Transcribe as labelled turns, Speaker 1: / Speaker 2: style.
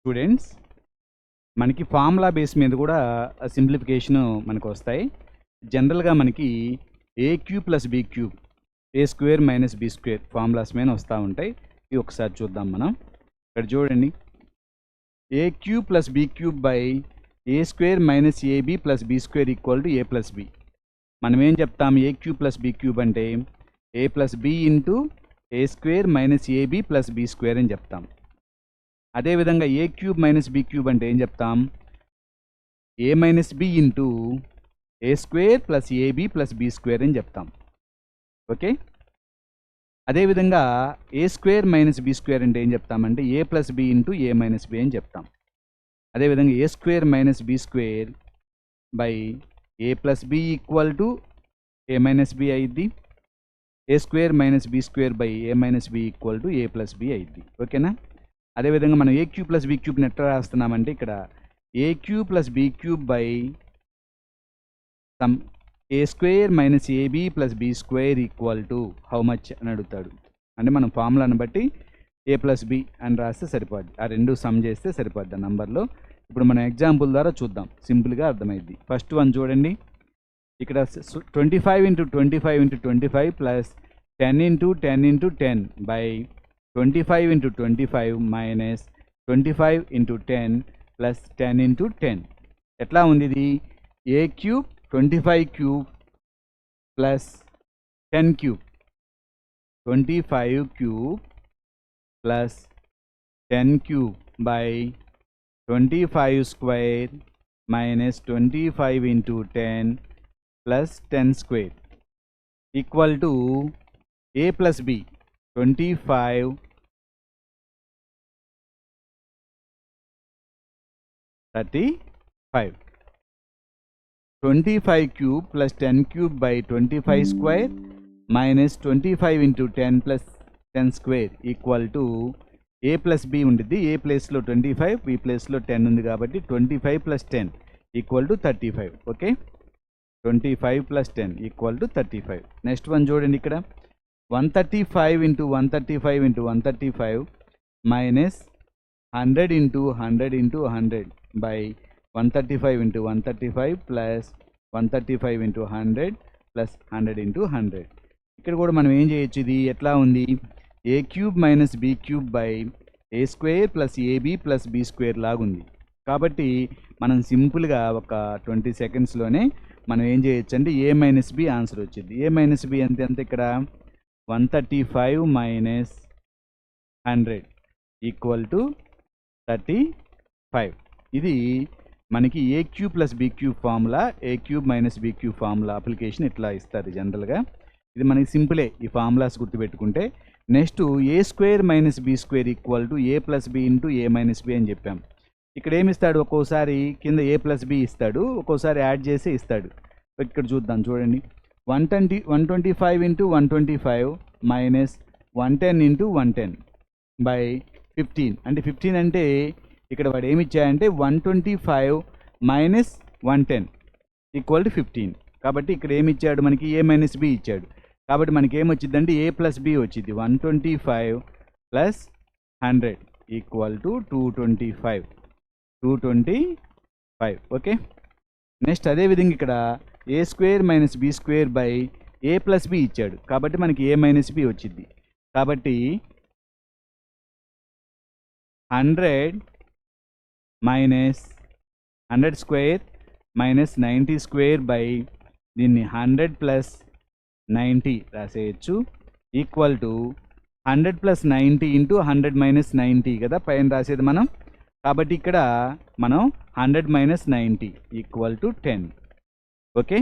Speaker 1: Students మనకి formula base మీద కూడా సింప్లిఫికేషన్ మనకు వస్తాయి. జనరల్గా మనకి A cube plus B cube A square minus B square formulas మీద వస్తూ ఉంటాయి. ఇవి ఒకసారి చూద్దాం. మనం ఇక్కడ చూడండి, A cube plus B cube by A square minus AB plus B square equal to A plus B. మనం ఏం చెప్తాం? A cube plus B cube అంటే A plus B into A square minus AB plus B square అని చెప్తాం. అదేవిధంగా A cube minus B cube అంటే ఏం చెప్తాం? A minus B into A square plus AB plus B square అని చెప్తాం. Okay, అదేవిధంగా A square minus B square అంటే ఏం చెప్తామంటే A plus B into A minus B అని చెప్తాం. అదేవిధంగా A square minus B square by A plus B equal to A minus B అయింది. A square minus B square by A minus B equal to A plus B అయింది. ఓకేనా? అదేవిధంగా మనం ఏ cube plus B క్యూబ్ని ఎట్లా రాస్తున్నామంటే ఇక్కడ A cube plus B cube by sum A square minus AB plus B square equal to how much అని అడుగుతాడు. అంటే మనం ఫార్ములాను బట్టి ఏ ప్లస్ బి అని రాస్తే సరిపోద్ది. ఆ రెండు సమ్ చేస్తే సరిపోద్ది ఆ నంబర్లో. ఇప్పుడు మనం ఎగ్జాంపుల్ ద్వారా చూద్దాం, సింపుల్గా అర్థమైంది. ఫస్ట్ వన్ చూడండి, ఇక్కడ 25 into 25 into 25 plus 10 into 10 into 10 by 25 into 25 minus 25 into 10 plus 10 into 10. ఎట్లా ఉంది ఇది? A cube 25 cube plus 10 cube, 25 cube plus 10 cube by 25 square minus 25 into 10 plus 10 square equal to A plus B 25 35. 25 cube plus 10 cube by 25 square minus 25 into 10 plus 10 square equal to A plus B ఉంటుంది. A ప్లేస్లో 25, B ప్లేస్లో 10 ఉంది కాబట్టి 25 plus 10 equal to 35. Okay, 25 plus 10 equal to 35. Next one చూడండి, ఇక్కడ 135 into 135 into 135 minus 100 into 100 into 100 by 135 into 135 plus 135 into 100 plus 100 into 100. ఇక్కడ కూడా మనం ఏం చేయొచ్చు? ఇది ఎట్లా ఉంది? A cube minus B cube by A square plus AB plus B square లాగుంది. కాబట్టి మనం సింపుల్గా ఒక 20 సెకండ్స్లోనే మనం ఏం చేయొచ్చు అంటే ఏ మైనస్ బి ఆన్సర్ వచ్చింది. ఏ మైనస్ బి అంతే అంతే ఇక్కడ 135 మైనస్ 100 ఈక్వల్ టు 35. ఇది మనకి A cube plus B cube formula, A cube minus B cube formula application ఇట్లా ఇస్తారు జనరల్గా. ఇది మనకి సింపులే, ఈ ఫార్ములాస్ గుర్తుపెట్టుకుంటే. Next A square minus B square equal to A plus B into A minus B అని చెప్పాం. ఇక్కడ ఏమి ఇస్తాడు? ఒక్కోసారి కింద ఏ ప్లస్ బి ఇస్తాడు, ఒక్కోసారి యాడ్ చేసి ఇస్తాడు. ఇక్కడ చూద్దాం, చూడండి, 125 ఇంటూ 125 మైనస్ 110 ఇంటూ 110 బై 15. అంటే 15 అంటే ఇక్కడ వాడు ఏమి ఇచ్చాడంటే 125 మైనస్ 110 ఈక్వల్ టు 15. కాబట్టి ఇక్కడ ఏమి ఇచ్చాడు? మనకి ఏ మైనస్ బి ఇచ్చాడు. కాబట్టి మనకి ఏమొచ్చిందంటే ఏ ప్లస్ బి వచ్చింది. 125 plus 100 equal to 225. Okay, next అదేవిధంగా ఇక్కడ A square minus B square by A plus B ఇచ్చాడు. కాబట్టి మనకి ఏ మైనస్ బి వచ్చింది. కాబట్టి 100 minus 100 square minus 90 square by దీన్ని 100 ప్లస్ 90 రాసేయచ్చు equal to 100 plus 90 into 100 minus 90 కదా పైన రాసేది మనం. కాబట్టి ఇక్కడ మనం 100 మైనస్ 90 ఈక్వల్ టు 10. ఓకే.